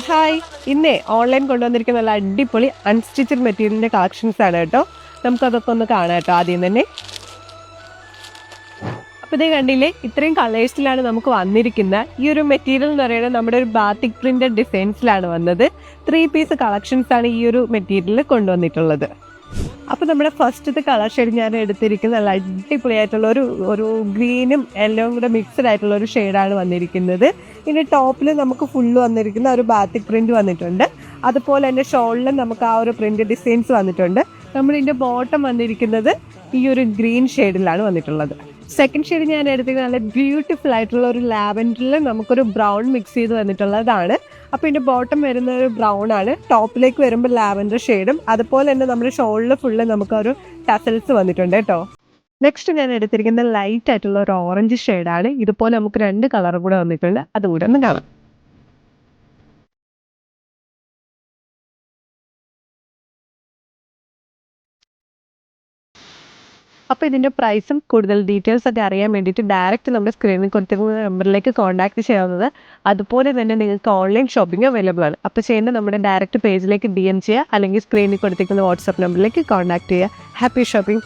Hi, ഇന്നേ online കൊണ്ടുവന്നിരിക്കുന്ന നല്ല അടിപൊളി അൺസ്റ്റിച്ചഡ് മെറ്റീരിയലിന്റെ കളക്ഷൻസ് ആണ് കേട്ടോ. നമുക്കതൊക്കെ ഒന്ന് കാണാം കേട്ടോ. ആദ്യം തന്നെ അപ്പോൾ ഇതേ കണ്ടില്ലേ, ഇത്രയും കളേഴ്സിലാണ് നമുക്ക് വന്നിരിക്കുന്നത്. ഈ ഒരു മെറ്റീരിയൽ എന്ന് പറയുന്നത് നമ്മുടെ ഒരു ബാത്തിക് പ്രിന്റഡ് ഡിസൈൻസിലാണ് വന്നത്. 3 പീസ് കളക്ഷൻസ് ആണ് ഈ ഒരു മെറ്റീരിയൽ കൊണ്ടുവന്നിട്ടുള്ളത്. അപ്പോൾ നമ്മുടെ ഫസ്റ്റത്തെ കളർ ഷെയ്ഡ് ഞാൻ എടുത്തിരിക്കുന്നത് നല്ല അടിപൊളിയായിട്ടുള്ള ഒരു ഗ്രീനും യെല്ലോയും കൂടെ മിക്സ്ഡ് ആയിട്ടുള്ള ഒരു ഷെയ്ഡാണ് വന്നിരിക്കുന്നത്. ഇതിൻ്റെ ടോപ്പിൽ നമുക്ക് ഫുള്ള് വന്നിരിക്കുന്ന ഒരു ബാത്തിക് പ്രിന്റ് വന്നിട്ടുണ്ട്. അതുപോലെ തന്നെ ഷോളിലും നമുക്ക് ആ ഒരു പ്രിന്റ് ഡിസൈൻസ് വന്നിട്ടുണ്ട്. നമ്മളിതിൻ്റെ ബോട്ടം വന്നിരിക്കുന്നത് ഈ ഒരു ഗ്രീൻ ഷെയ്ഡിലാണ് വന്നിട്ടുള്ളത്. സെക്കൻഡ് ഷെയ്ഡ് ഞാൻ എടുത്തിരിക്കുന്നത് നല്ല ബ്യൂട്ടിഫുൾ ആയിട്ടുള്ള ഒരു ലാവൻഡറിൽ നമുക്കൊരു ബ്രൗൺ മിക്സ് ചെയ്ത് വന്നിട്ടുള്ളതാണ്. അപ്പോൾ ഇതിൻ്റെ ബോട്ടം വരുന്ന ഒരു ബ്രൗൺ ആണ്, ടോപ്പിലേക്ക് വരുമ്പോൾ ലാവൻഡർ ഷെയ്ഡും അതുപോലെ തന്നെ നമ്മുടെ ഷോളിൽ ഫുള്ള് നമുക്കൊരു ടസൽസ് വന്നിട്ടുണ്ട് കേട്ടോ. നെക്സ്റ്റ് ഞാൻ എടുത്തിരിക്കുന്നത് ലൈറ്റ് ആയിട്ടുള്ള ഒരു ഓറഞ്ച് ഷെയ്ഡാണ്. ഇതുപോലെ നമുക്ക് 2 കളറും കൂടെ വന്നിട്ടുണ്ട്, അതുകൂടെ ഒന്ന് കാണാം. അപ്പോൾ ഇതിൻ്റെ പ്രൈസും കൂടുതൽ ഡീറ്റെയിൽസ് ഒക്കെ അറിയാൻ വേണ്ടിയിട്ട് ഡയറക്റ്റ് നമ്മുടെ സ്ക്രീനിൽ കൊടുത്തിരിക്കുന്ന നമ്പറിലേക്ക് കോൺടാക്ട് ചെയ്യാവുന്നത്. അതുപോലെ തന്നെ നിങ്ങൾക്ക് ഓൺലൈൻ ഷോപ്പിംഗ് അവൈലബിൾ ആണ്. അപ്പോൾ ചെയ്യേണ്ട നമ്മുടെ ഡയറക്റ്റ് പേജിലേക്ക് DM ചെയ്യുക, അല്ലെങ്കിൽ സ്ക്രീനിൽ കൊടുത്തിരിക്കുന്ന വാട്സാപ്പ് നമ്പറിലേക്ക് കോൺടാക്ട് ചെയ്യുക. Happy shopping.